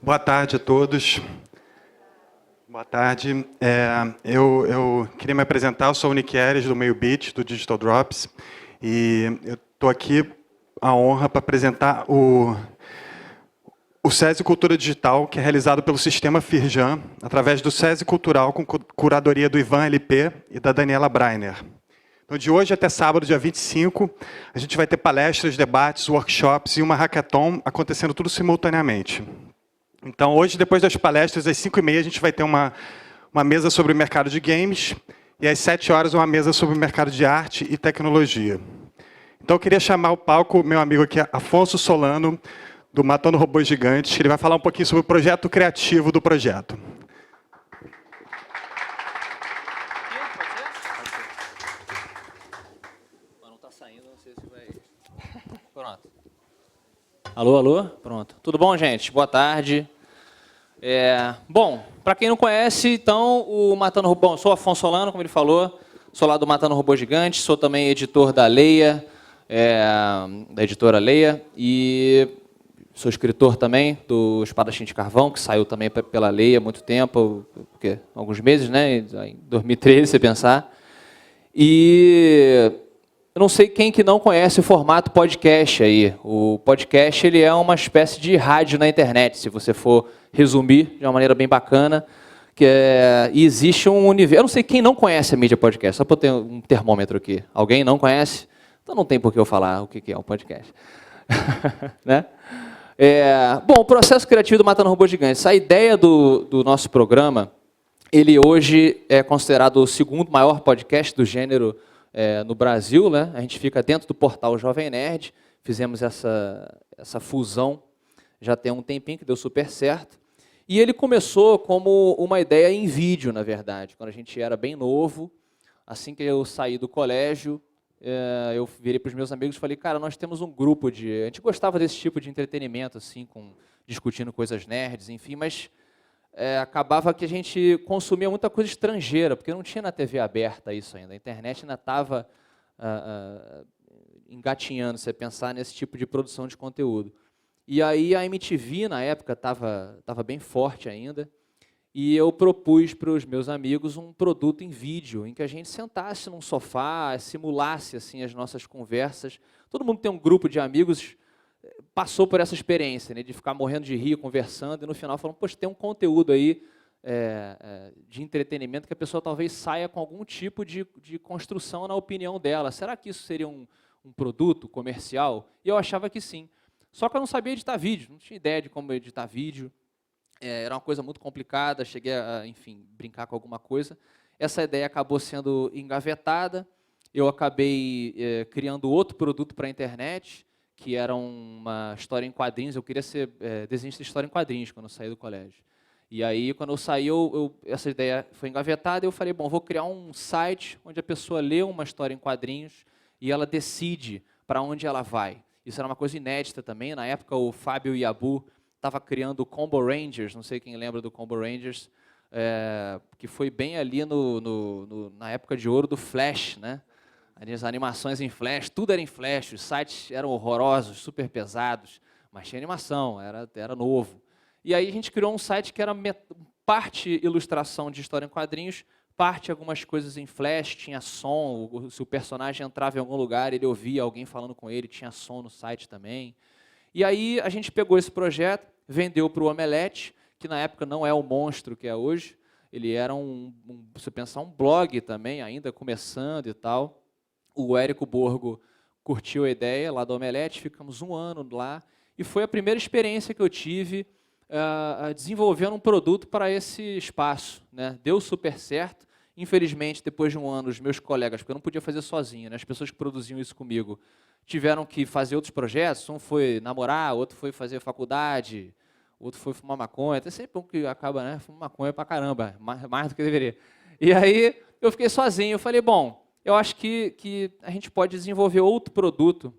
Boa tarde a todos. Boa tarde. Eu queria me apresentar, eu sou o Nick Eres, do Meio Beat, do Digital Drops, e eu estou aqui a honra para apresentar o SESI Cultura Digital, que é realizado pelo Sistema Firjan, através do SESI Cultural, com curadoria do Ivan LP e da Daniela Breiner. Então, de hoje até sábado, dia 25, a gente vai ter palestras, debates, workshops e uma hackathon acontecendo tudo simultaneamente. Então, hoje, depois das palestras, às 5h30, a gente vai ter uma mesa sobre o mercado de games e às 7 horas uma mesa sobre o mercado de arte e tecnologia. Então, eu queria chamar ao palco meu amigo aqui, Afonso Solano, do Matando Robôs Gigantes, que ele vai falar um pouquinho sobre o projeto criativo do projeto. Não está saindo, não sei se vai... Pronto. Alô, alô? Pronto. Tudo bom, gente? Boa tarde. Bom, para quem não conhece, então, o Matando Robôs... Bom, eu sou Afonso Solano, como ele falou, sou lá do Matando Robôs Gigantes, sou também editor da Leia, da editora Leia, e sou escritor também do Espadachim de Carvão, que saiu também pela Leia há muito tempo, porque, alguns meses, né, em 2013, se pensar. E eu não sei quem que não conhece o formato podcast aí. O podcast ele é uma espécie de rádio na internet, se você for resumir de uma maneira bem bacana. E existe um universo... Eu não sei quem não conhece a mídia podcast, só para ter um termômetro aqui. Alguém não conhece? Então não tem por que eu falar o que é um podcast. Né? Bom, o processo criativo do Matando Robôs Gigantes. A ideia do nosso programa, ele hoje é considerado o segundo maior podcast do gênero no Brasil, né? A gente fica dentro do portal Jovem Nerd, fizemos essa fusão já tem um tempinho, que deu super certo. E ele começou como uma ideia em vídeo, na verdade. Quando a gente era bem novo, assim que eu saí do colégio, eu virei para os meus amigos e falei, cara, nós temos um grupo de... A gente gostava desse tipo de entretenimento, assim, discutindo coisas nerds, enfim, mas acabava que a gente consumia muita coisa estrangeira, porque não tinha na TV aberta isso ainda. A internet ainda estava engatinhando, você pensar nesse tipo de produção de conteúdo. E aí a MTV, na época, estava bem forte ainda, e eu propus para os meus amigos um produto em vídeo, em que a gente sentasse num sofá, simulasse assim, as nossas conversas. Todo mundo tem um grupo de amigos, passou por essa experiência, né, de ficar morrendo de rir, conversando, e no final falando, poxa, tem um conteúdo aí de entretenimento que a pessoa talvez saia com algum tipo de construção na opinião dela. Será que isso seria um produto comercial? E eu achava que sim. Só que eu não sabia editar vídeo, não tinha ideia de como editar vídeo. Era uma coisa muito complicada, cheguei a, enfim, brincar com alguma coisa. Essa ideia acabou sendo engavetada, eu acabei criando outro produto para a internet, que era uma história em quadrinhos. Eu queria ser desenhista de história em quadrinhos quando eu saí do colégio. E aí, quando eu saí, essa ideia foi engavetada, e eu falei, bom, vou criar um site onde a pessoa lê uma história em quadrinhos e ela decide para onde ela vai. Isso era uma coisa inédita também. Na época, o Fábio Yabu estava criando o Combo Rangers, não sei quem lembra do Combo Rangers, que foi bem ali na época de ouro do Flash, né? As animações em Flash, tudo era em Flash, os sites eram horrorosos, super pesados, mas tinha animação, era novo. E aí a gente criou um site que era parte ilustração de história em quadrinhos, parte algumas coisas em Flash, tinha som, se o personagem entrava em algum lugar, ele ouvia alguém falando com ele, tinha som no site também. E aí a gente pegou esse projeto, vendeu para o Omelete, que na época não é o monstro que é hoje, ele era se pensar, um blog também, ainda começando e tal. O Érico Borgo curtiu a ideia lá do Omelete, ficamos 1 ano lá, e foi a primeira experiência que eu tive desenvolvendo um produto para esse espaço, né? Deu super certo. Infelizmente, depois de 1 ano, os meus colegas, porque eu não podia fazer sozinho, né? As pessoas que produziam isso comigo, tiveram que fazer outros projetos. Um foi namorar, outro foi fazer faculdade, outro foi fumar maconha. Tem sempre um que acaba, né, fumando maconha pra caramba, mais do que deveria. E aí eu fiquei sozinho. Eu falei, bom, eu acho que a gente pode desenvolver outro produto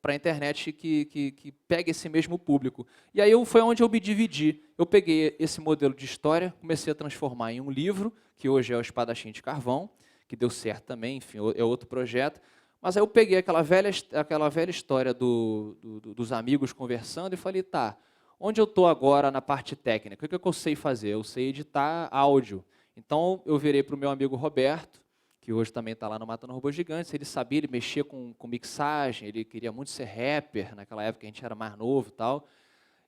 para a internet que pegue esse mesmo público. E aí foi onde eu me dividi. Eu peguei esse modelo de história, comecei a transformar em um livro, que hoje é o Espadachim de Carvão, que deu certo também, enfim, é outro projeto. Mas aí eu peguei aquela velha história dos amigos conversando e falei, tá, onde eu estou agora na parte técnica? O que eu sei fazer? Eu sei editar áudio. Então, eu virei para o meu amigo Roberto, que hoje também está lá no Matando Robôs Gigantes. Ele sabia, ele mexia com mixagem, ele queria muito ser rapper, naquela época a gente era mais novo e tal.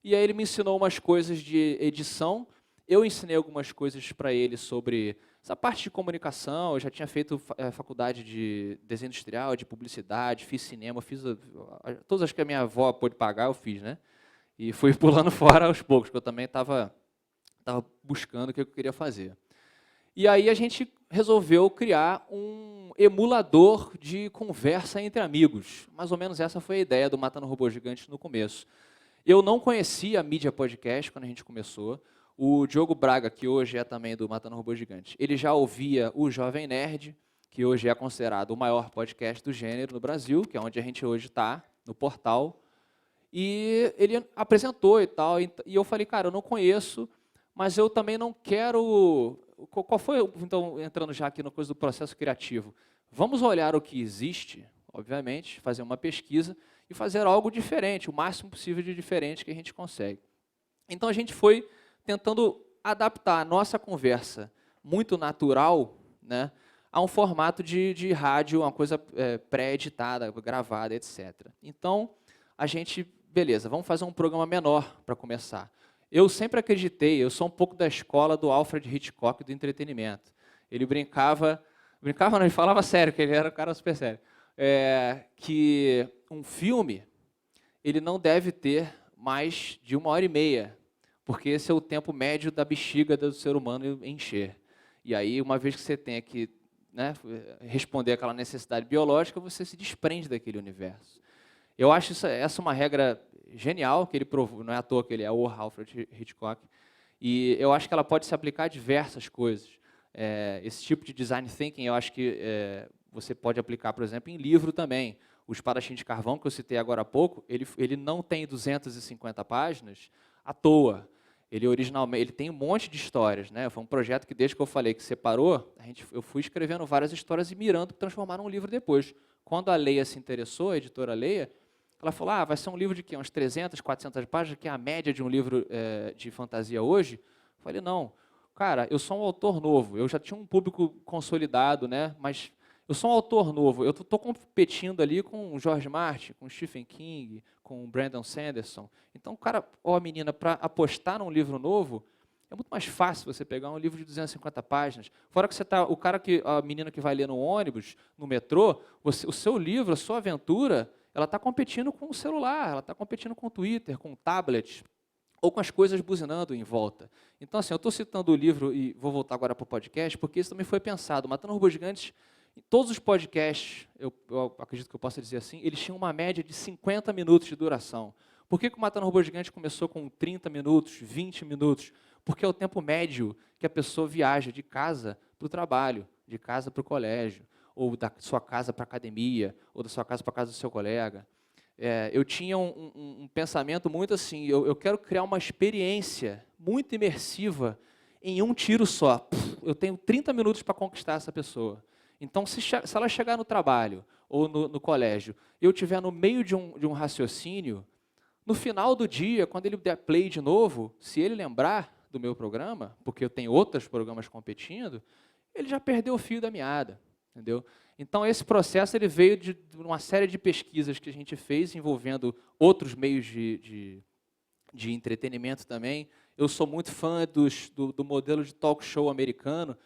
E aí ele me ensinou umas coisas de edição, eu ensinei algumas coisas para ele sobre essa parte de comunicação. Eu já tinha feito faculdade de desenho industrial, de publicidade, fiz cinema, fiz todas as que a minha avó pôde pagar, eu fiz, né? E fui pulando fora aos poucos, porque eu também estava buscando o que eu queria fazer. E aí a gente resolveu criar um emulador de conversa entre amigos. Mais ou menos essa foi a ideia do Matando Robôs Gigantes no começo. Eu não conhecia a mídia podcast quando a gente começou. O Diogo Braga, que hoje é também do Matando Robôs Gigantes, ele já ouvia o Jovem Nerd, que hoje é considerado o maior podcast do gênero no Brasil, que é onde a gente hoje está, no portal. E ele apresentou e tal, e eu falei, cara, eu não conheço, mas eu também não quero... Qual foi, então, entrando já aqui no coisa do processo criativo? Vamos olhar o que existe, obviamente, fazer uma pesquisa e fazer algo diferente, o máximo possível de diferente que a gente consegue. Então, a gente foi tentando adaptar a nossa conversa muito natural, né, a um formato de rádio, uma coisa pré-editada, gravada, etc. Então, a gente, beleza, vamos fazer um programa menor para começar. Eu sempre acreditei, eu sou um pouco da escola do Alfred Hitchcock do entretenimento. Ele brincava não, ele falava sério, que ele era um cara super sério, que um filme ele não deve ter mais de 1h30, porque esse é o tempo médio da bexiga do ser humano encher. E aí, uma vez que você tenha que, né, responder aquela necessidade biológica, você se desprende daquele universo. Eu acho essa uma regra genial, que ele provou, não é à toa que ele é o Alfred Hitchcock, e eu acho que ela pode se aplicar a diversas coisas. Esse tipo de design thinking, eu acho que você pode aplicar, por exemplo, em livro também. O Espadachim de Carvão, que eu citei agora há pouco, ele não tem 250 páginas à toa. Ele tem um monte de histórias, né? Foi um projeto que, desde que eu falei que separou, eu fui escrevendo várias histórias e mirando para transformar num livro depois. Quando a Leia se interessou, a editora Leia, ela falou, vai ser um livro de quê? Uns 300, 400 páginas, que é a média de um livro de fantasia hoje? Eu falei, não, cara, eu sou um autor novo, eu já tinha um público consolidado, né? Mas eu sou um autor novo, eu estou competindo ali com o George Martin, com o Stephen King, com o Brandon Sanderson. Então, o cara ou a menina, para apostar num livro novo, é muito mais fácil você pegar um livro de 250 páginas. Fora que a menina que vai ler no ônibus, no metrô, o seu livro, a sua aventura, ela está competindo com o celular, ela está competindo com o Twitter, com o tablet, ou com as coisas buzinando em volta. Então, assim, eu estou citando o livro e vou voltar agora para o podcast, porque isso também foi pensado. Matando Robôs Gigantes, em todos os podcasts, eu acredito que eu possa dizer assim, eles tinham uma média de 50 minutos de duração. Por que o Matando Robôs Gigantes começou com 30 minutos, 20 minutos? Porque é o tempo médio que a pessoa viaja de casa para o trabalho, de casa para o colégio, ou da sua casa para a academia, ou da sua casa para a casa do seu colega. Eu tinha um pensamento muito assim, eu quero criar uma experiência muito imersiva em um tiro só. Eu tenho 30 minutos para conquistar essa pessoa. Então, se ela chegar no trabalho ou no colégio, e eu estiver no meio de um raciocínio, no final do dia, quando ele der play de novo, se ele lembrar do meu programa, porque eu tenho outros programas competindo, ele já perdeu o fio da meada. Entendeu? Então, esse processo ele veio de uma série de pesquisas que a gente fez envolvendo outros meios de entretenimento também. Eu sou muito fã do modelo de talk show americano,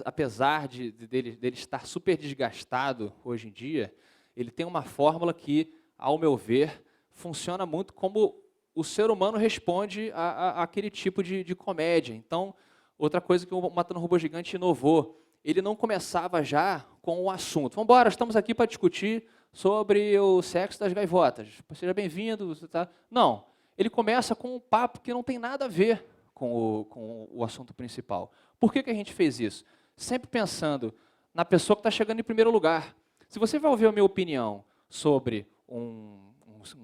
apesar dele estar super desgastado hoje em dia, ele tem uma fórmula que, ao meu ver, funciona muito como o ser humano responde àquele tipo de comédia. Então, outra coisa que o Matando Robô Gigante inovou, ele não começava já com o assunto. Vamos embora, estamos aqui para discutir sobre o sexo das gaivotas. Seja bem-vindo. Tá? Não, ele começa com um papo que não tem nada a ver com o assunto principal. Por que a gente fez isso? Sempre pensando na pessoa que está chegando em primeiro lugar. Se você vai ouvir a minha opinião sobre um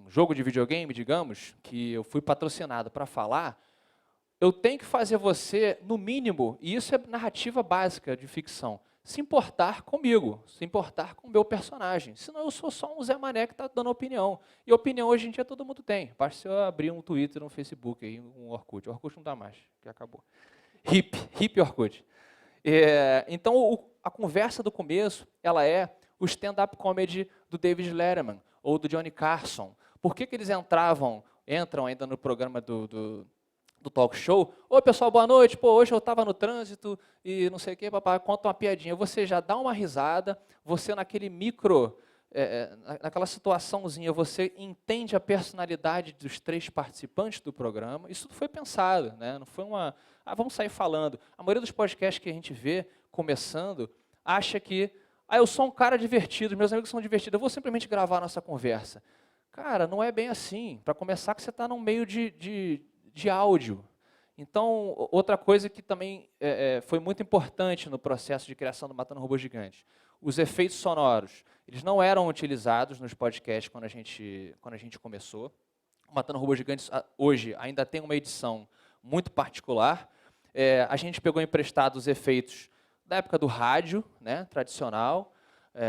jogo de videogame, digamos, que eu fui patrocinado para falar, eu tenho que fazer você, no mínimo, e isso é narrativa básica de ficção, se importar comigo, se importar com o meu personagem. Senão eu sou só um Zé Mané que está dando opinião. E opinião hoje em dia todo mundo tem. Basta eu abrir um Twitter, um Facebook, aí, um Orkut. O Orkut não dá mais, que acabou. Hip Orkut. Então, a conversa do começo, ela é o stand-up comedy do David Letterman ou do Johnny Carson. Por que eles entram ainda no programa do talk show? Oi, pessoal, boa noite. Pô, hoje eu estava no trânsito e não sei o quê, papai, conta uma piadinha. Você já dá uma risada, você naquele naquela situaçãozinha, você entende a personalidade dos 3 participantes do programa. Isso foi pensado, né? Não foi vamos sair falando. A maioria dos podcasts que a gente vê começando acha que eu sou um cara divertido, meus amigos são divertidos, eu vou simplesmente gravar a nossa conversa. Cara, não é bem assim. Para começar, que você está num meio de áudio. Então, outra coisa que também foi muito importante no processo de criação do Matando Robôs Gigantes, os efeitos sonoros, eles não eram utilizados nos podcasts quando a gente começou. O Matando Robôs Gigantes hoje ainda tem uma edição muito particular. A gente pegou emprestado os efeitos da época do rádio, né, tradicional,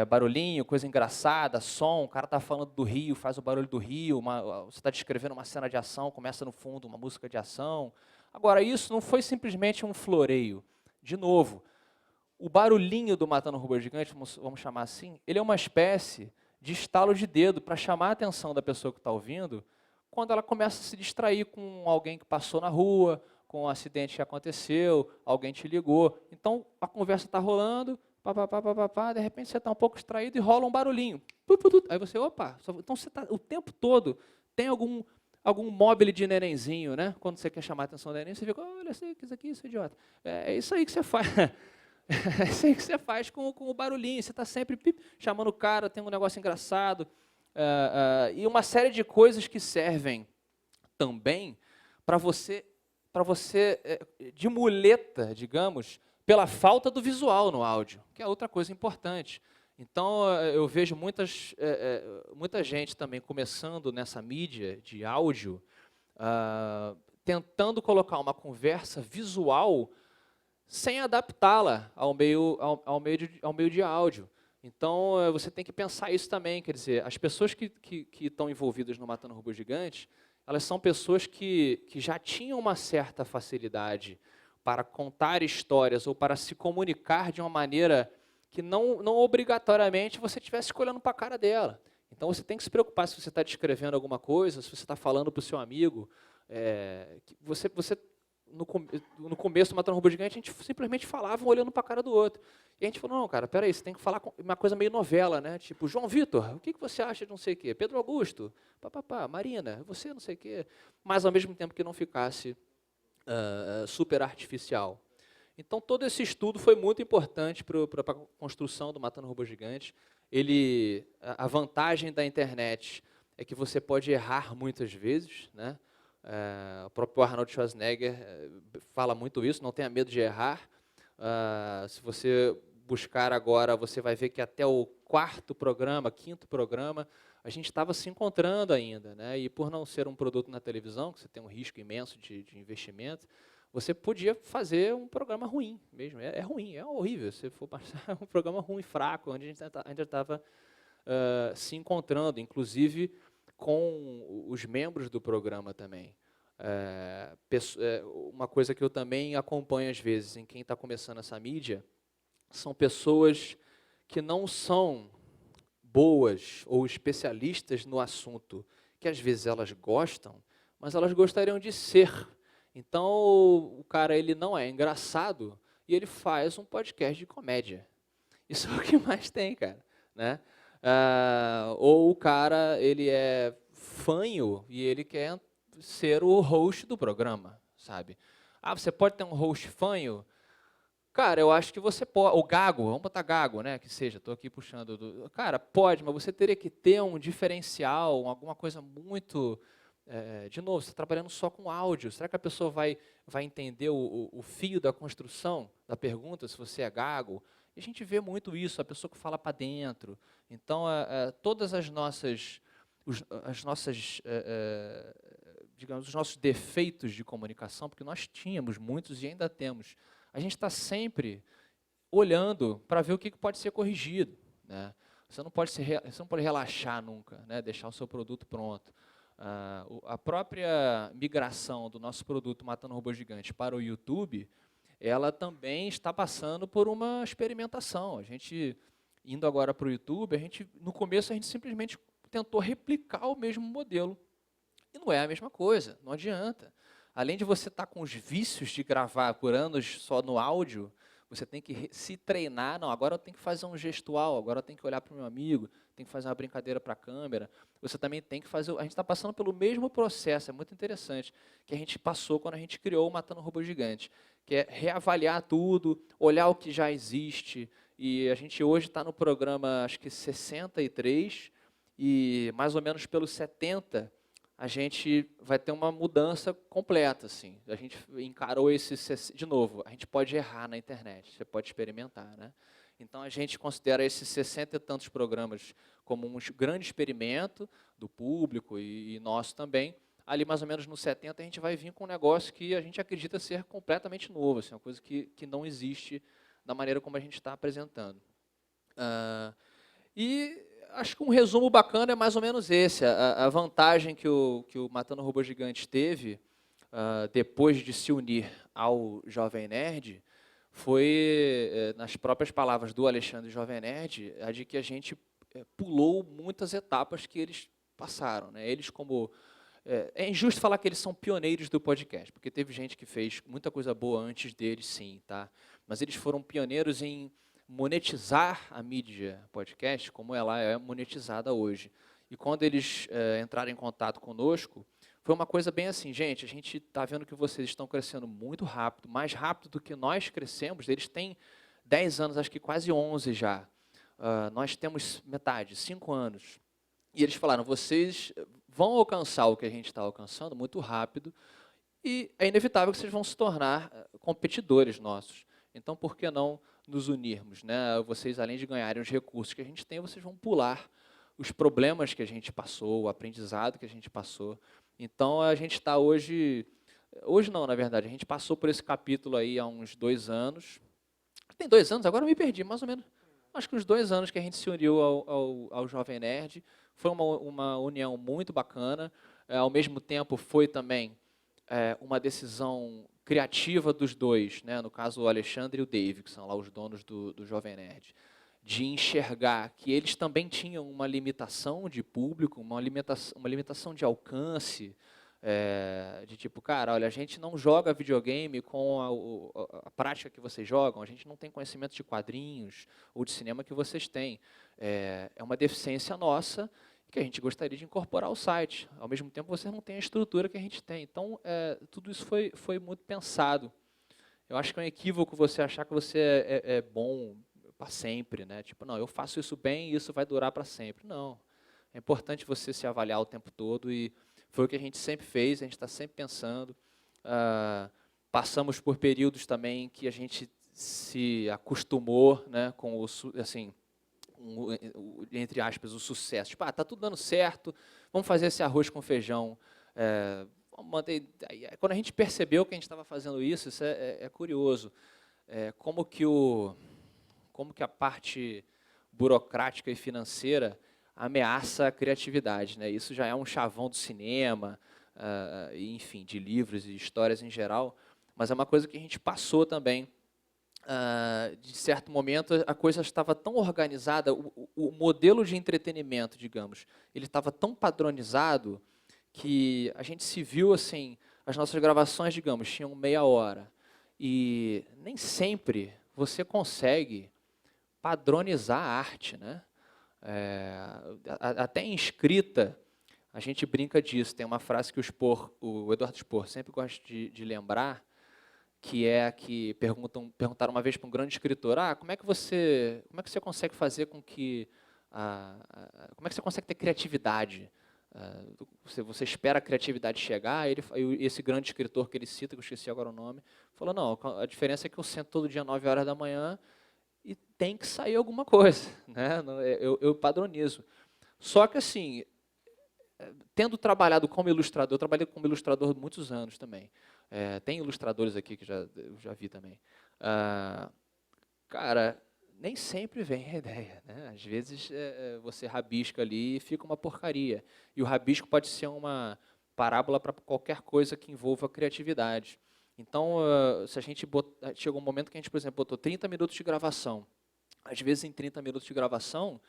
barulhinho, coisa engraçada, som, o cara está falando do rio, faz o barulho do rio, você está descrevendo uma cena de ação, começa no fundo uma música de ação. Agora, isso não foi simplesmente um floreio. De novo, o barulhinho do Matando Robô Gigante, vamos chamar assim, ele é uma espécie de estalo de dedo para chamar a atenção da pessoa que está ouvindo quando ela começa a se distrair com alguém que passou na rua, com um acidente que aconteceu, alguém te ligou. Então, a conversa está rolando, de repente você está um pouco distraído e rola um barulhinho. Aí você, opa, então você está o tempo todo, tem algum mobile de nenenzinho, né? Quando você quer chamar a atenção do neném, você fica, olha, isso aqui, isso é idiota. É isso aí que você faz. É isso aí que você faz com o barulhinho. Você está sempre chamando o cara, tem um negócio engraçado. E uma série de coisas que servem também para você de muleta, digamos, pela falta do visual no áudio, que é outra coisa importante. Então, eu vejo muita gente também começando nessa mídia de áudio, tentando colocar uma conversa visual sem adaptá-la ao meio de áudio. Então, você tem que pensar isso também. Quer dizer, as pessoas que estão envolvidas no Matando Robôs Gigantes, elas são pessoas que já tinham uma certa facilidade para contar histórias ou para se comunicar de uma maneira que não obrigatoriamente você estivesse olhando para a cara dela. Então, você tem que se preocupar se você está descrevendo alguma coisa, se você está falando para o seu amigo. No começo do Matando Robô Gigante, a gente simplesmente falava um olhando para a cara do outro. E a gente falou, não, cara, peraí, você tem que falar uma coisa meio novela, né? Tipo, João Vitor, o que você acha de não sei o quê? Pedro Augusto, Marina, você não sei o quê. Mas, ao mesmo tempo que não ficasse super artificial. Então, todo esse estudo foi muito importante para a construção do Matando Robô Gigante. A vantagem da internet é que você pode errar muitas vezes, né? O próprio Arnold Schwarzenegger fala muito isso, não tenha medo de errar. Se você buscar agora, você vai ver que até o 4º programa, 5º programa, a gente estava se encontrando ainda, né? E por não ser um produto na televisão, que você tem um risco imenso de investimento, você podia fazer um programa ruim mesmo. É ruim, é horrível. Se for passar um programa ruim, fraco, onde a gente ainda estava se encontrando, inclusive com os membros do programa também. Uma coisa que eu também acompanho às vezes em quem está começando essa mídia são pessoas que não são boas ou especialistas no assunto, que às vezes elas gostam, mas elas gostariam de ser. Então, o cara ele não é engraçado e ele faz um podcast de comédia. Isso é o que mais tem, cara, né? Ou o cara ele é fanho e ele quer ser o host do programa, sabe? Você pode ter um host fanho? Cara, eu acho que você pode. O gago, vamos botar gago, né? Que seja, estou aqui puxando. Cara, pode, mas você teria que ter um diferencial, alguma coisa muito. De novo, você está trabalhando só com áudio. Será que a pessoa vai entender o fio da construção da pergunta, se você é gago? E a gente vê muito isso, a pessoa que fala para dentro. Então, todas as nossas, digamos, os nossos defeitos de comunicação, porque nós tínhamos muitos e ainda temos, a gente está sempre olhando para ver o que pode ser corrigido, né? Você não pode relaxar nunca, né? Deixar o seu produto pronto. A própria migração do nosso produto Matando Robô Gigante para o YouTube, ela também está passando por uma experimentação. A gente, indo agora para o YouTube, no começo a gente simplesmente tentou replicar o mesmo modelo. E não é a mesma coisa, não adianta. Além de você estar com os vícios de gravar por anos só no áudio, você tem que se treinar. Não, agora eu tenho que fazer um gestual, agora eu tenho que olhar para o meu amigo, tenho que fazer uma brincadeira para a câmera. Você também tem que fazer... A gente está passando pelo mesmo processo, é muito interessante, que a gente passou quando a gente criou o Matando Robô Gigante, que é reavaliar tudo, olhar o que já existe. E a gente hoje está no programa, acho que 63, e mais ou menos pelos 70, a gente vai ter uma mudança completa, assim. A gente encarou de novo, a gente pode errar na internet, você pode experimentar, né? Então, a gente considera esses 60 e tantos programas como um grande experimento do público e nosso também. Ali, mais ou menos, no 70, a gente vai vir com um negócio que a gente acredita ser completamente novo, assim, uma coisa que não existe da maneira como a gente está apresentando. E acho que um resumo bacana é mais ou menos esse. A vantagem que o Matando Robô Gigante teve, depois de se unir ao Jovem Nerd, foi, nas próprias palavras do Alexandre Jovem Nerd, a de que a gente pulou muitas etapas que eles passaram, né? Eles como... É injusto falar que eles são pioneiros do podcast, porque teve gente que fez muita coisa boa antes deles, sim, tá? Mas eles foram pioneiros em monetizar a mídia podcast como ela é monetizada hoje. E quando eles entraram em contato conosco, foi uma coisa bem assim, gente, a gente está vendo que vocês estão crescendo muito rápido, mais rápido do que nós crescemos. Eles têm 10 anos, acho que quase 11 já. Nós temos metade, 5 anos. E eles falaram, vocês vão alcançar o que a gente está alcançando muito rápido e é inevitável que vocês vão se tornar competidores nossos. Então, por que não nos unirmos, né? Vocês, além de ganharem os recursos que a gente tem, vocês vão pular os problemas que a gente passou, o aprendizado que a gente passou. Então, a gente está hoje não, na verdade, a gente passou por esse capítulo aí há uns 2 anos. Tem 2 anos? Agora eu me perdi, mais ou menos. Acho que uns 2 anos que a gente se uniu ao Jovem Nerd. Foi uma união muito bacana. Ao mesmo tempo, foi também uma decisão criativa dos dois, né? No caso o Alexandre e o Dave, que são lá os donos do Jovem Nerd, de enxergar que eles também tinham uma limitação de público, uma limitação de alcance, de tipo, cara, olha, a gente não joga videogame com a prática que vocês jogam, a gente não tem conhecimento de quadrinhos ou de cinema que vocês têm. É uma deficiência nossa que a gente gostaria de incorporar ao site. Ao mesmo tempo, você não tem a estrutura que a gente tem. Então, tudo isso foi muito pensado. Eu acho que é um equívoco você achar que você é bom para sempre, né? Tipo, não, eu faço isso bem e isso vai durar para sempre. Não. É importante você se avaliar o tempo todo e foi o que a gente sempre fez, a gente está sempre pensando. Passamos por períodos também que a gente se acostumou, né, com assim, entre aspas, o sucesso. Tipo, tá tudo dando certo, vamos fazer esse arroz com feijão. Quando a gente percebeu que a gente estava fazendo isso é curioso. Como que a parte burocrática e financeira ameaça a criatividade, né? Isso já é um chavão do cinema, enfim, de livros e histórias em geral, mas é uma coisa que a gente passou também. De certo momento, a coisa estava tão organizada, o modelo de entretenimento, digamos, ele estava tão padronizado que a gente se viu assim, as nossas gravações, digamos, tinham meia hora, e nem sempre você consegue padronizar a arte, né? Até em escrita, a gente brinca disso. Tem uma frase que o Eduardo Spohr sempre gosta de lembrar, que é que perguntaram uma vez para um grande escritor, como é que você consegue fazer com que... como é que você consegue ter criatividade? Você espera a criatividade chegar? Esse grande escritor que ele cita, que eu esqueci agora o nome, falou, não, a diferença é que eu sento todo dia 9 horas da manhã e tem que sair alguma coisa, né? Eu padronizo. Só que, assim, tendo trabalhado como ilustrador, eu trabalhei como ilustrador há muitos anos também. Tem ilustradores aqui que eu já vi também. Cara, nem sempre vem a ideia, né? Às vezes você rabisca ali e fica uma porcaria. E o rabisco pode ser uma parábola para qualquer coisa que envolva criatividade. Então, se a gente chegou um momento que a gente, por exemplo, botou 30 minutos de gravação. Às vezes, em 30 minutos de gravação,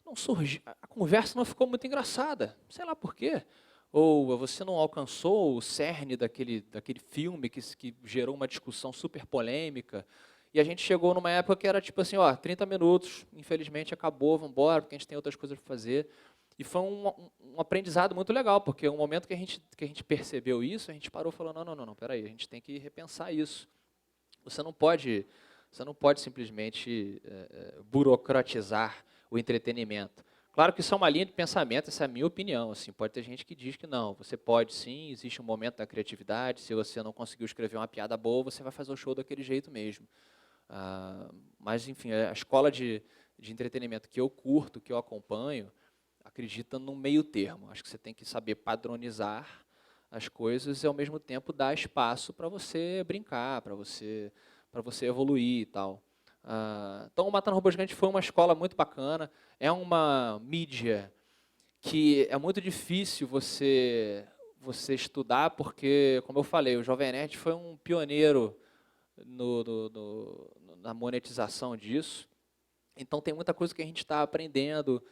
não surge, a conversa não ficou muito engraçada. Sei lá por quê. Ou você não alcançou o cerne daquele filme que gerou uma discussão super polêmica. E a gente chegou numa época que era tipo assim, ó, 30 minutos, infelizmente acabou, vamos embora, porque a gente tem outras coisas para fazer. E foi um aprendizado muito legal, porque no momento que a gente percebeu isso, a gente parou e falou, não, peraí, a gente tem que repensar isso. Você não pode, você não pode simplesmente burocratizar o entretenimento. Claro que isso é uma linha de pensamento, essa é a minha opinião. Assim, pode ter gente que diz que não, você pode sim, existe um momento da criatividade, se você não conseguiu escrever uma piada boa, você vai fazer o show daquele jeito mesmo. Mas, enfim, a escola de entretenimento que eu curto, que eu acompanho, acredita num meio termo. Acho que você tem que saber padronizar as coisas e, ao mesmo tempo, dar espaço para você brincar, para você evoluir e tal. Então, o Matando Robô Gigante foi uma escola muito bacana. É uma mídia que é muito difícil você estudar, porque, como eu falei, o Jovem Nerd foi um pioneiro na monetização disso. Então, tem muita coisa que a gente está aprendendo.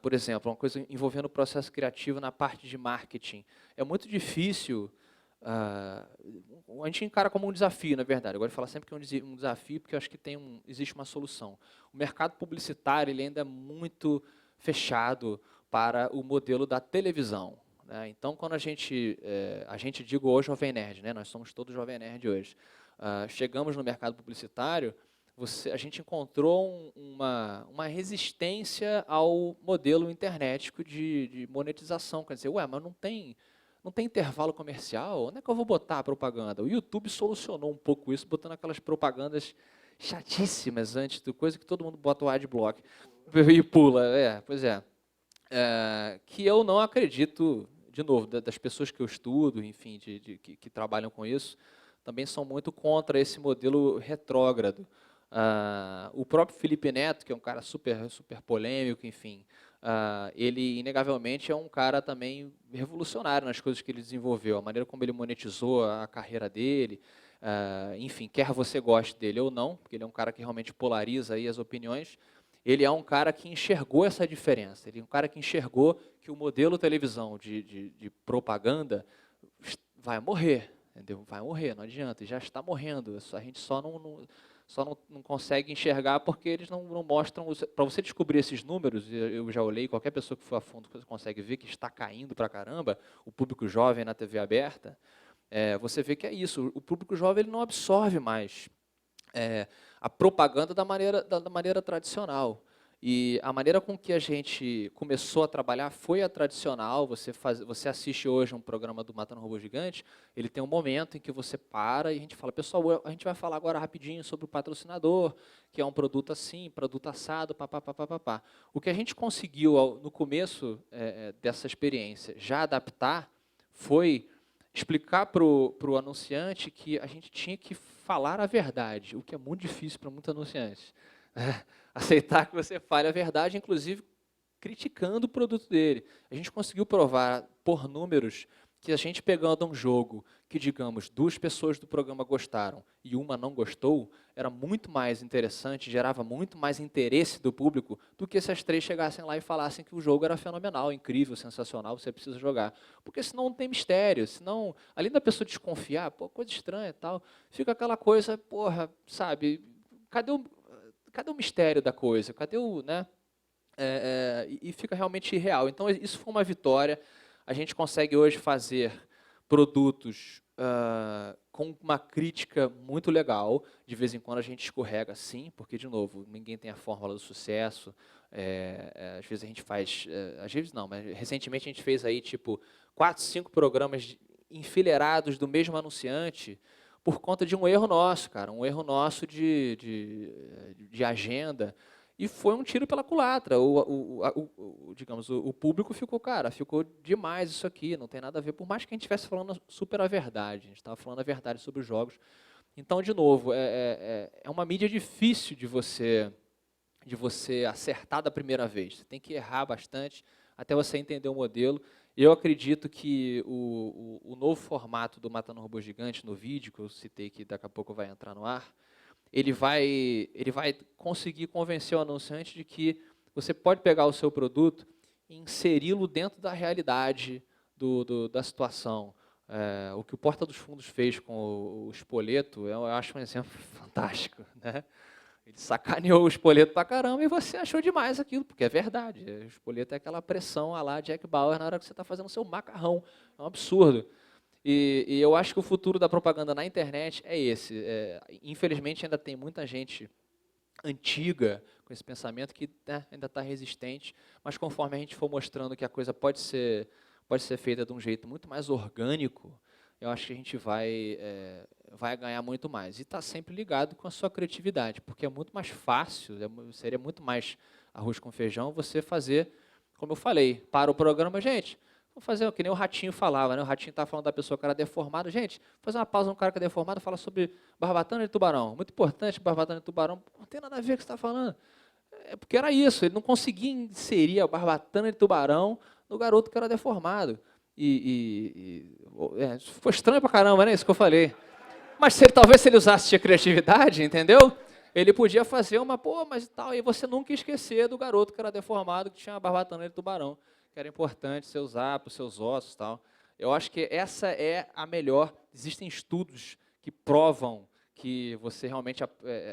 Por exemplo, uma coisa envolvendo o processo criativo na parte de marketing. É muito difícil. A gente encara como um desafio, na verdade. Eu gosto de falar sempre que é um desafio, porque eu acho que existe uma solução. O mercado publicitário ele ainda é muito fechado para o modelo da televisão, né? Então, quando a gente digo hoje Jovem Nerd, né? Nós somos todos Jovem Nerd hoje. Chegamos no mercado publicitário, a gente encontrou uma resistência ao modelo internético de monetização. Quer dizer, mas não tem intervalo comercial? Onde é que eu vou botar a propaganda? O YouTube solucionou um pouco isso, botando aquelas propagandas chatíssimas antes do coisa que todo mundo bota o adblock e pula. Pois é. Que eu não acredito, de novo, das pessoas que eu estudo, enfim, que trabalham com isso, também são muito contra esse modelo retrógrado. O próprio Felipe Neto, que é um cara super, super polêmico, enfim, ele inegavelmente é um cara também revolucionário nas coisas que ele desenvolveu, a maneira como ele monetizou a carreira dele, enfim, quer você goste dele ou não, porque ele é um cara que realmente polariza aí as opiniões, ele é um cara que enxergou essa diferença, ele é um cara que enxergou que o modelo televisão de propaganda vai morrer, entendeu? Vai morrer, não adianta, já está morrendo, a gente só não consegue enxergar porque eles não mostram. Para você descobrir esses números, eu já olhei, qualquer pessoa que for a fundo você consegue ver que está caindo para caramba, o público jovem na TV aberta, você vê que é isso, o público jovem ele não absorve mais a propaganda da maneira tradicional. E a maneira com que a gente começou a trabalhar foi a tradicional. Você assiste hoje um programa do Matando Robô Gigante, ele tem um momento em que você para e a gente fala, pessoal, a gente vai falar agora rapidinho sobre o patrocinador, que é um produto assim, produto assado, papapá. O que a gente conseguiu no começo dessa experiência já adaptar foi explicar para o anunciante que a gente tinha que falar a verdade, o que é muito difícil para muitos anunciantes. Aceitar que você fale a verdade, inclusive criticando o produto dele. A gente conseguiu provar por números que a gente pegando um jogo que, digamos, 2 pessoas do programa gostaram e uma não gostou, era muito mais interessante, gerava muito mais interesse do público do que se as 3 chegassem lá e falassem que o jogo era fenomenal, incrível, sensacional, você precisa jogar. Porque senão não tem mistério, senão, além da pessoa desconfiar, coisa estranha e tal, fica aquela coisa, porra, sabe, cadê o mistério da coisa? Cadê o, né? E fica realmente irreal. Então, isso foi uma vitória. A gente consegue hoje fazer produtos com uma crítica muito legal. De vez em quando a gente escorrega, sim, porque, de novo, ninguém tem a fórmula do sucesso. Às vezes a gente faz... às vezes não, mas recentemente a gente fez aí, tipo, 4, 5 programas enfileirados do mesmo anunciante, por conta de um erro nosso, cara, um erro nosso de agenda, e foi um tiro pela culatra. Digamos, o público ficou, cara, ficou demais isso aqui, não tem nada a ver, por mais que a gente estivesse falando super a verdade, a gente estava falando a verdade sobre os jogos, Então, de novo, é uma mídia difícil de você acertar da primeira vez. Você tem que errar bastante até você entender o modelo. Eu acredito que o novo formato do Matando Robô Gigante no vídeo, que eu citei que daqui a pouco vai entrar no ar, ele vai conseguir convencer o anunciante de que você pode pegar o seu produto e inseri-lo dentro da realidade da situação. O que o Porta dos Fundos fez com o Spoleto, eu acho um exemplo fantástico, né? Ele sacaneou o Spoleto pra caramba e você achou demais aquilo, porque é verdade. O Spoleto é aquela pressão a lá Jack Bauer na hora que você está fazendo o seu macarrão. É um absurdo. E eu acho que o futuro da propaganda na internet é esse. Infelizmente, ainda tem muita gente antiga com esse pensamento que, né, ainda está resistente, mas conforme a gente for mostrando que a coisa pode ser feita de um jeito muito mais orgânico, eu acho que a gente vai ganhar muito mais. E está sempre ligado com a sua criatividade, porque é muito mais fácil, seria muito mais arroz com feijão você fazer, como eu falei, para o programa, gente, vamos fazer, que nem o Ratinho falava, né? O Ratinho estava falando da pessoa que era deformada. Gente, fazer uma pausa no cara que é deformado, fala sobre barbatana e tubarão. Muito importante, barbatana e tubarão. Não tem nada a ver com o que você está falando. É porque era isso, ele não conseguia inserir a barbatana e tubarão no garoto que era deformado. Foi estranho pra caramba, né? Isso que eu falei. Mas talvez se ele usasse a criatividade, entendeu? Ele podia fazer uma, mas tal, e você nunca esquecer do garoto que era deformado, que tinha a barbatana e tubarão, que era importante você usar para os seus ossos e tal. Eu acho que essa é a melhor. Existem estudos que provam que você realmente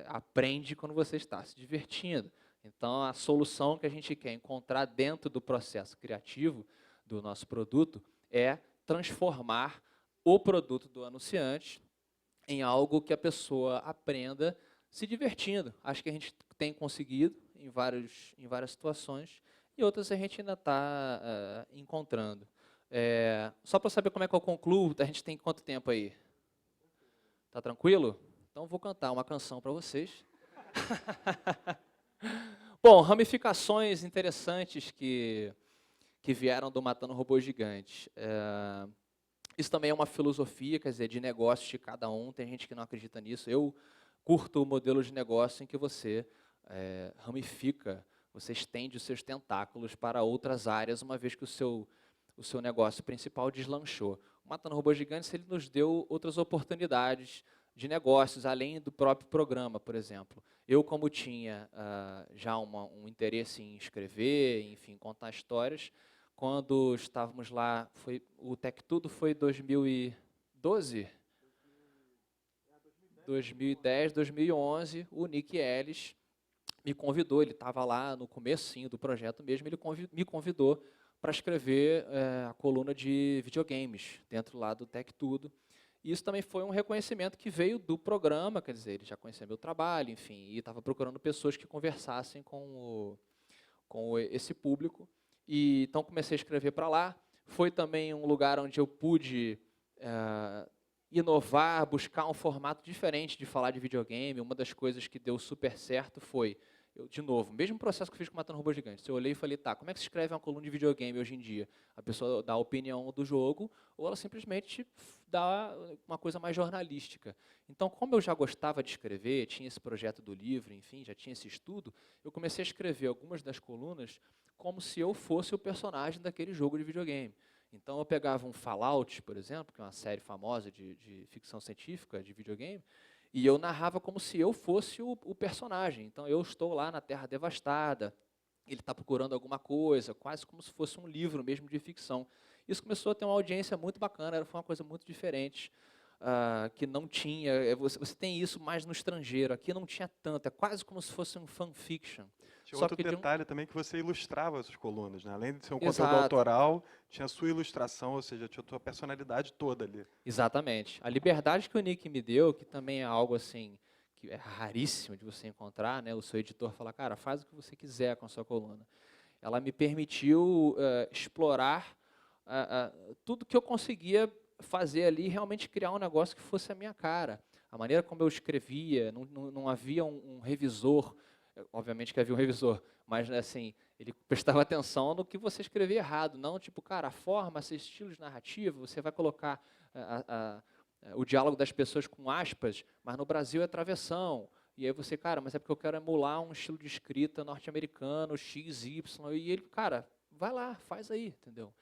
aprende quando você está se divertindo. Então, a solução que a gente quer encontrar dentro do processo criativo do nosso produto é transformar o produto do anunciante em algo que a pessoa aprenda se divertindo. Acho que a gente tem conseguido em várias situações e outras a gente ainda está encontrando. Só para saber como é que eu concluo, a gente tem quanto tempo aí? Tá tranquilo? Então vou cantar uma canção para vocês. Bom, ramificações interessantes que vieram do Matando Robôs Gigantes. Isso também é uma filosofia, quer dizer, de negócio de cada um. Tem gente que não acredita nisso. Eu curto o modelo de negócio em que você ramifica, você estende os seus tentáculos para outras áreas, uma vez que o seu negócio principal deslanchou. O Matando Robôs Gigantes, ele nos deu outras oportunidades de negócios, além do próprio programa, por exemplo. Eu, como tinha já um interesse em escrever, enfim, contar histórias, quando estávamos lá, o Tech Tudo foi 2012? 2010, 2011, o Nick Ellis me convidou, ele estava lá no comecinho do projeto mesmo, ele me convidou para escrever a coluna de videogames dentro lá do Tech Tudo. E isso também foi um reconhecimento que veio do programa, quer dizer, ele já conhecia meu trabalho, enfim, e estava procurando pessoas que conversassem com esse público. E então comecei a escrever para lá. Foi também um lugar onde eu pude inovar, buscar um formato diferente de falar de videogame. Uma das coisas que deu super certo foi, de novo, o mesmo processo que eu fiz com Matando Robô Gigante. Eu olhei e falei, tá, como é que se escreve uma coluna de videogame hoje em dia? A pessoa dá a opinião do jogo ou ela simplesmente dá uma coisa mais jornalística. Então, como eu já gostava de escrever, tinha esse projeto do livro, enfim, já tinha esse estudo, eu comecei a escrever algumas das colunas como se eu fosse o personagem daquele jogo de videogame. Então, eu pegava um Fallout, por exemplo, que é uma série famosa de ficção científica, de videogame, e eu narrava como se eu fosse o personagem. Então, eu estou lá na Terra Devastada, ele está procurando alguma coisa, quase como se fosse um livro mesmo de ficção. Isso começou a ter uma audiência muito bacana, foi uma coisa muito diferente, que não tinha. Você tem isso mais no estrangeiro, aqui não tinha tanto, é quase como se fosse um fanfiction. Tinha outro detalhe também que você ilustrava as colunas, né? Além de ser um conteúdo Exato. autoral, tinha a sua ilustração, ou seja, tinha a tua personalidade toda ali. Exatamente. A liberdade que o Nick me deu, que também é algo assim, que é raríssimo de você encontrar, né? O seu editor fala, cara, faz o que você quiser com a sua coluna. Ela me permitiu explorar tudo que eu conseguia fazer ali, realmente criar um negócio que fosse a minha cara. A maneira como eu escrevia, não havia um revisor. Obviamente que havia um revisor, mas assim, ele prestava atenção no que você escrevia errado, não tipo, cara, a forma, esse estilo de narrativa, você vai colocar o diálogo das pessoas com aspas, mas no Brasil é travessão. E aí você, cara, mas é porque eu quero emular um estilo de escrita norte-americano, X, Y, e ele, cara, vai lá, faz aí, entendeu?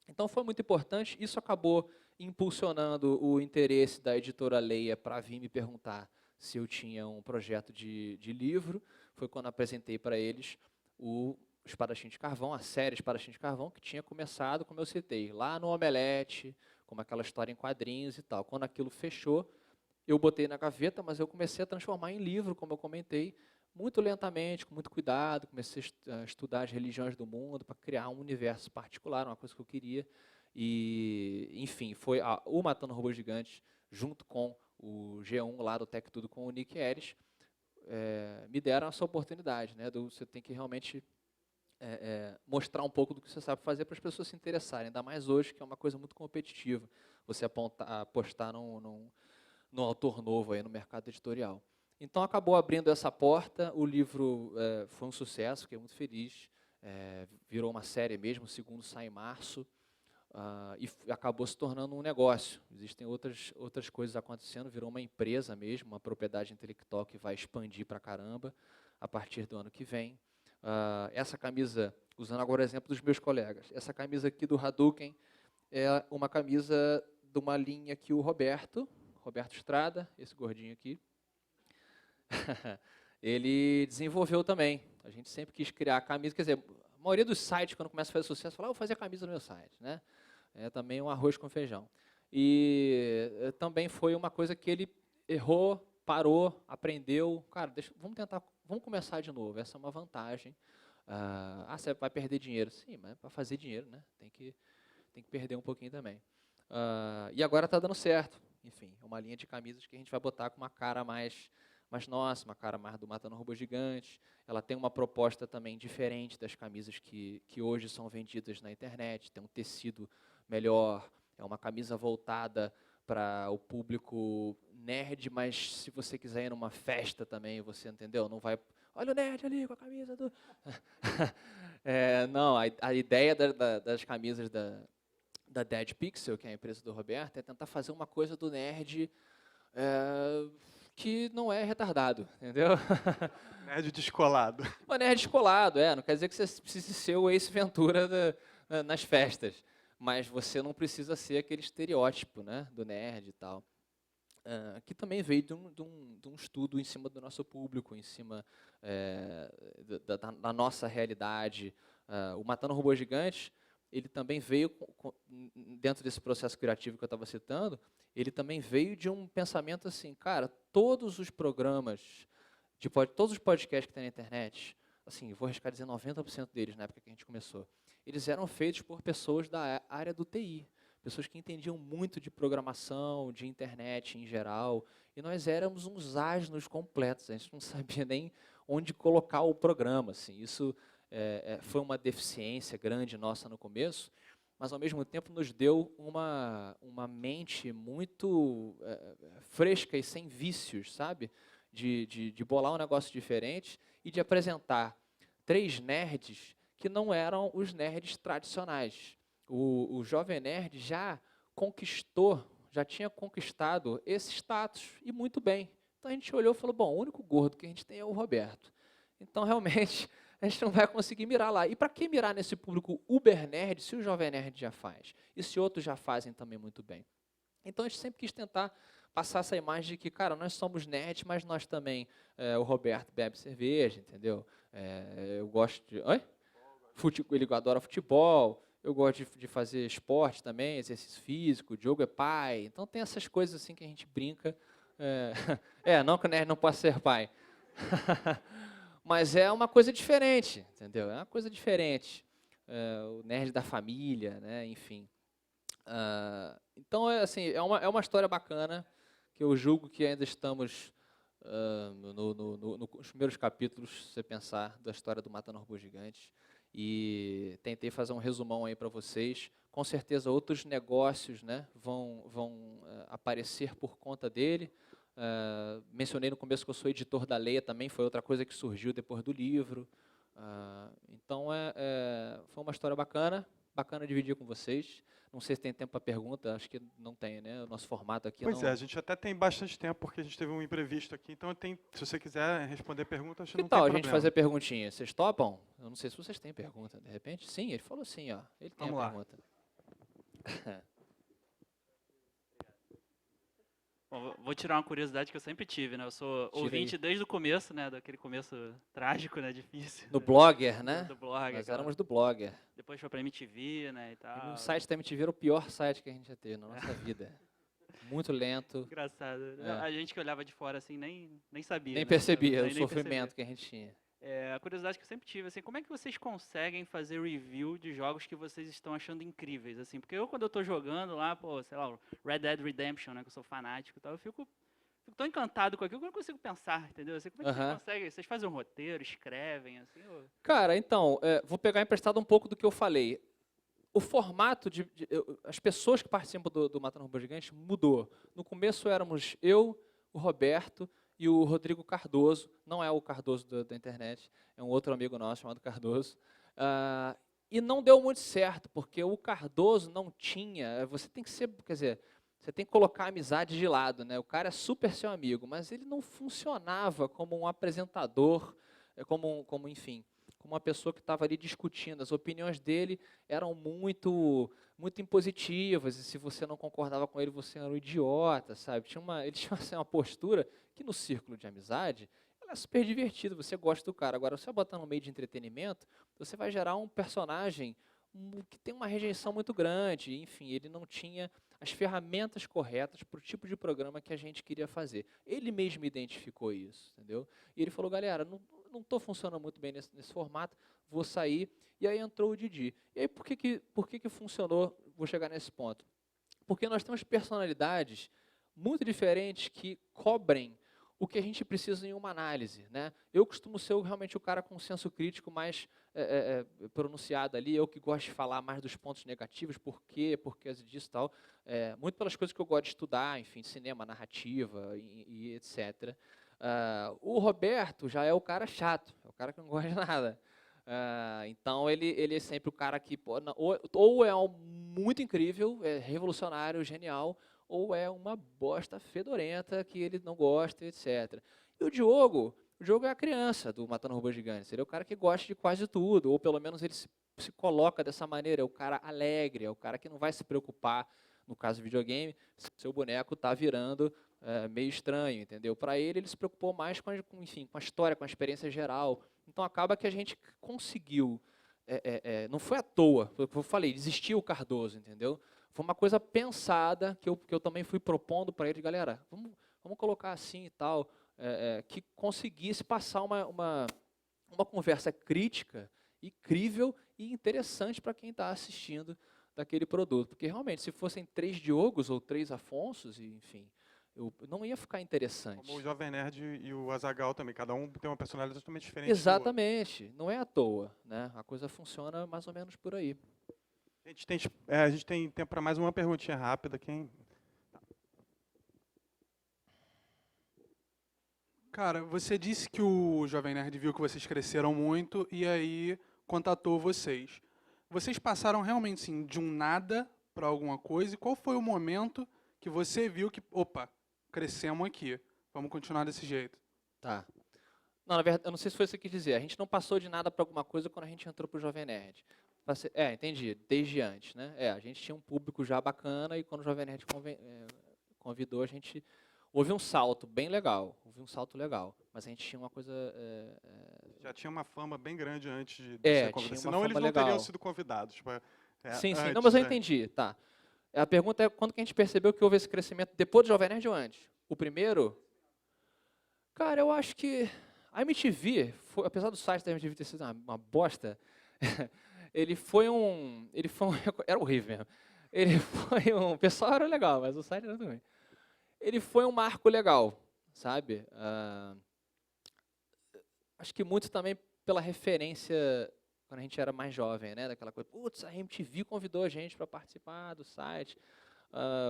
Então foi muito importante, isso acabou impulsionando o interesse da editora Leia para vir me perguntar se eu tinha um projeto de livro. Foi quando apresentei para eles o Espadachim de Carvão, a série Espadachim de Carvão, que tinha começado, como eu citei, lá no Omelete, como aquela história em quadrinhos e tal. Quando aquilo fechou, eu botei na gaveta, mas eu comecei a transformar em livro, como eu comentei, muito lentamente, com muito cuidado. Comecei a estudar as religiões do mundo para criar um universo particular, uma coisa que eu queria. E, enfim, foi o Matando Robôs Gigantes, junto com o G1 lá do Tech Tudo com o Nick Eres, me deram essa oportunidade, né? Você tem que realmente mostrar um pouco do que você sabe fazer para as pessoas se interessarem, ainda mais hoje, que é uma coisa muito competitiva, você apostar num autor novo aí no mercado editorial. Então, acabou abrindo essa porta, o livro foi um sucesso, fiquei muito feliz, virou uma série mesmo, o segundo sai em março, e acabou se tornando um negócio. Existem outras coisas acontecendo, virou uma empresa mesmo, uma propriedade intelectual que vai expandir para caramba a partir do ano que vem. Essa camisa, usando agora o exemplo dos meus colegas, essa camisa aqui do Hadouken é uma camisa de uma linha que o Roberto Estrada, esse gordinho aqui, ele desenvolveu também. A gente sempre quis criar a camisa, quer dizer, a maioria dos sites, quando começa a fazer sucesso, fala, vou fazer a camisa no meu site, né? É também um arroz com feijão. E também foi uma coisa que ele errou, parou, aprendeu. Cara, vamos começar de novo. Essa é uma vantagem. Você vai perder dinheiro. Sim, mas para fazer dinheiro, né? Tem que perder um pouquinho também. E agora está dando certo. Enfim, é uma linha de camisas que a gente vai botar com uma cara mais nossa, uma cara mais do Matando Robôs Gigantes. Ela tem uma proposta também diferente das camisas que hoje são vendidas na internet. Tem um tecido melhor, é uma camisa voltada para o público nerd, mas se você quiser ir numa festa também, você entendeu? Não vai, olha o nerd ali com a camisa do... não, a ideia das camisas da Dead Pixel, que é a empresa do Roberto, é tentar fazer uma coisa do nerd que não é retardado, entendeu? Nerd descolado. Um nerd descolado, não quer dizer que você precise ser o Ace Ventura nas festas, mas você não precisa ser aquele estereótipo, né, do nerd e tal. Que também veio de um estudo em cima do nosso público, em cima da nossa realidade. O Matando Robôs Gigantes, ele também veio, dentro desse processo criativo que eu estava citando, ele também veio de um pensamento assim, cara, todos os programas, todos os podcasts que tem na internet, assim, vou arriscar dizer 90% deles na época que a gente começou, eles eram feitos por pessoas da área do TI, pessoas que entendiam muito de programação, de internet em geral, e nós éramos uns asnos completos, a gente não sabia nem onde colocar o programa, assim, isso foi uma deficiência grande nossa no começo, mas ao mesmo tempo nos deu uma mente muito fresca e sem vícios, sabe? De bolar um negócio diferente e de apresentar 3 nerds que não eram os nerds tradicionais. O Jovem Nerd já tinha conquistado esse status, e muito bem. Então a gente olhou e falou, bom, o único gordo que a gente tem é o Roberto. Então, realmente, a gente não vai conseguir mirar lá. E para que mirar nesse público uber nerd, se o Jovem Nerd já faz? E se outros já fazem também muito bem? Então, a gente sempre quis tentar passar essa imagem de que, cara, nós somos nerds, mas nós também, o Roberto bebe cerveja, entendeu? Eu gosto de... Oi? Ele adora futebol, eu gosto de fazer esporte também, exercício físico, o Diogo é pai. Então, tem essas coisas assim que a gente brinca. Não que o nerd não possa ser pai. Mas é uma coisa diferente, entendeu? É uma coisa diferente. O nerd da família, né? Enfim. Então, assim, é uma história bacana, que eu julgo que ainda estamos nos primeiros capítulos, se você pensar, da história do Matando Robôs Gigantes. E tentei fazer um resumão aí para vocês. Com certeza outros negócios, né, vão aparecer por conta dele. Mencionei no começo que eu sou editor da Leia também, foi outra coisa que surgiu depois do livro. Então, foi uma história bacana, bacana dividir com vocês. Não sei se tem tempo para pergunta, acho que não tem, né? O nosso formato aqui Pois não... é, a gente até tem bastante tempo, porque a gente teve um imprevisto aqui, então se você quiser responder perguntas, acho que Que não tal tem a gente problema. fazer perguntinha? Vocês topam? Eu não sei se vocês têm pergunta, de repente. Sim, ele falou sim, ó. Ele tem Vamos a lá. pergunta. Bom, vou tirar uma curiosidade que eu sempre tive, né? Eu sou Tira ouvinte aí. desde o começo, né? Daquele começo trágico, né? Difícil. No Blogger, né? Do blog. Nós aquela- éramos do Blogger. Depois foi pra MTV, né? E E tal. o site da MTV era o pior site que a gente ia ter na nossa vida. Muito lento, Engraçado. É. A gente que olhava de fora assim nem sabia. nem né? percebia o Nem sofrimento que a gente tinha. A curiosidade que eu sempre tive, assim, como é que vocês conseguem fazer review de jogos que vocês estão achando incríveis, assim? Porque quando eu tô jogando lá, pô, sei lá, o Red Dead Redemption, né, que eu sou fanático e tal, eu fico tão encantado com aquilo que eu não consigo pensar, entendeu? Assim, como é que vocês conseguem? Vocês fazem um roteiro, escrevem, assim? Cara, então, vou pegar emprestado um pouco do que eu falei. O formato as pessoas que participam do Matando Robô Gigante mudou. No começo éramos eu, o Roberto e o Rodrigo Cardoso. Não é o Cardoso da internet, é um outro amigo nosso chamado Cardoso. E não deu muito certo, porque o Cardoso não tinha... Você tem que ser... Quer dizer, você tem que colocar a amizade de lado, né? O cara é super seu amigo, mas ele não funcionava como um apresentador, enfim, como uma pessoa que estava ali discutindo. As opiniões dele eram muito impositivas, e se você não concordava com ele, você era um idiota, sabe? Ele tinha assim, uma postura que no círculo de amizade, ela é super divertida, você gosta do cara. Agora, você botar no meio de entretenimento, você vai gerar um personagem que tem uma rejeição muito grande. Enfim, ele não tinha as ferramentas corretas para o tipo de programa que a gente queria fazer. Ele mesmo identificou isso, entendeu? E ele falou, galera, não estou funcionando muito bem nesse formato, vou sair. E aí entrou o Didi. E aí por que funcionou? Vou chegar nesse ponto. Porque nós temos personalidades muito diferentes que cobrem o que a gente precisa em uma análise, né? Eu costumo ser realmente o cara com um senso crítico mais pronunciado ali, eu que gosto de falar mais dos pontos negativos, por quê disso e tal, muito pelas coisas que eu gosto de estudar, enfim, cinema, narrativa e etc. O Roberto já é o cara chato, é o cara que não gosta de nada. Então ele é sempre o cara que ou é muito incrível, é revolucionário, genial, ou é uma bosta fedorenta que ele não gosta, etc. E o Diogo é a criança do Matando Robôs Gigantes. Ele é o cara que gosta de quase tudo, ou pelo menos ele se coloca dessa maneira. É o cara alegre, é o cara que não vai se preocupar, no caso do videogame, se seu boneco está virando meio estranho, entendeu? Para ele se preocupou mais com a história, com a experiência geral. Então acaba que a gente conseguiu, não foi à toa, eu falei, existiu o Cardoso, entendeu? Foi uma coisa pensada que eu também fui propondo para ele, galera, vamos colocar assim e tal, que conseguisse passar uma conversa crítica, incrível e interessante para quem está assistindo daquele produto. Porque realmente, se fossem 3 Diogos ou 3 Afonsos, enfim, não ia ficar interessante. Como o Jovem Nerd e o Azaghal também, cada um tem uma personalidade totalmente diferente. Exatamente, não é à toa, né? A coisa funciona mais ou menos por aí. A gente tem tempo para mais uma perguntinha rápida. Cara, você disse que o Jovem Nerd viu que vocês cresceram muito e aí contatou vocês. Vocês passaram realmente assim, de um nada para alguma coisa? E qual foi o momento que você viu que, opa, crescemos aqui, vamos continuar desse jeito? Tá. Não, na verdade, eu não sei se foi isso que você quis dizer. A gente não passou de nada para alguma coisa quando a gente entrou para o Jovem Nerd. Entendi. Desde antes, né? A gente tinha um público já bacana e quando o Jovem Nerd convidou, a gente... Houve um salto bem legal. Mas a gente tinha uma coisa... Já tinha uma fama bem grande antes de tinha ser convidado. uma Senão eles fama não teriam legal. sido convidados. Sim. Antes, Não, mas eu né? entendi. Tá. A pergunta é quando que a gente percebeu que houve esse crescimento depois do Jovem Nerd ou antes? O primeiro? Cara, eu acho que a MTV, apesar do site da MTV ter sido uma bosta, era horrível mesmo. O pessoal era legal, mas o site era ruim. Ele foi um marco legal, sabe? Acho que muito também pela referência quando a gente era mais jovem, né? Daquela coisa, putz, a MTV convidou a gente para participar do site.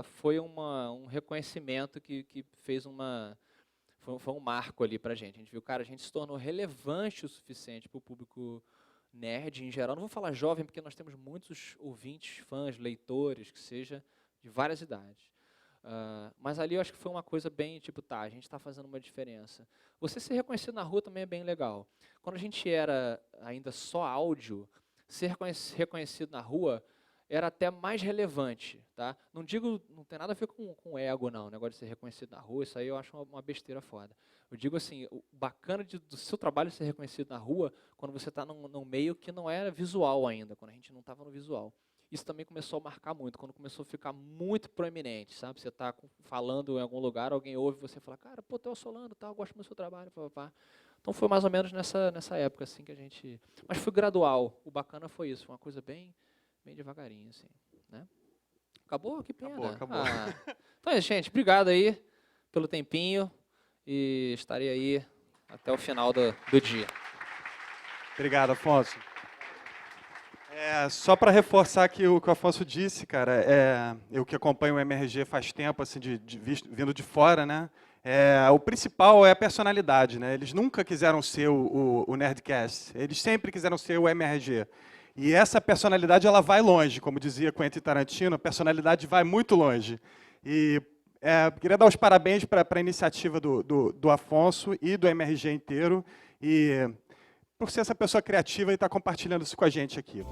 Foi um reconhecimento que fez foi um marco ali para a gente. A gente viu, cara, a gente se tornou relevante o suficiente para o público nerd em geral. Não vou falar jovem, porque nós temos muitos ouvintes, fãs, leitores, que seja de várias idades. Mas ali eu acho que foi uma coisa bem, tipo, tá, a gente está fazendo uma diferença. Você ser reconhecido na rua também é bem legal. Quando a gente era ainda só áudio, ser reconhecido na rua era até mais relevante, tá? Não tem nada a ver com ego, não, o negócio de ser reconhecido na rua, isso aí eu acho uma besteira foda. Eu digo assim, o bacana do seu trabalho ser reconhecido na rua, quando você está num meio que não era visual ainda, quando a gente não estava no visual. Isso também começou a marcar muito, quando começou a ficar muito proeminente, sabe? Você está falando em algum lugar, alguém ouve você fala, cara, pô, tu é o Solano, tá, eu gosto muito do seu trabalho, papapá. Então foi mais ou menos nessa época, assim, que a gente... Mas foi gradual, o bacana foi isso, foi uma coisa bem devagarinho, assim, né? Acabou? Que pena. Acabou. Então é isso, gente, obrigado aí pelo tempinho e estarei aí até o final do dia. Obrigado, Afonso. Só para reforçar aqui o que o Afonso disse, cara, eu que acompanho o MRG faz tempo, assim, vindo de fora, né? O principal é a personalidade, né? Eles nunca quiseram ser o Nerdcast, eles sempre quiseram ser o MRG. E essa personalidade, ela vai longe, como dizia Quentin Tarantino, a personalidade vai muito longe. E queria dar os parabéns para a iniciativa do Afonso e do MRG inteiro, e por ser essa pessoa criativa e estar compartilhando isso com a gente aqui.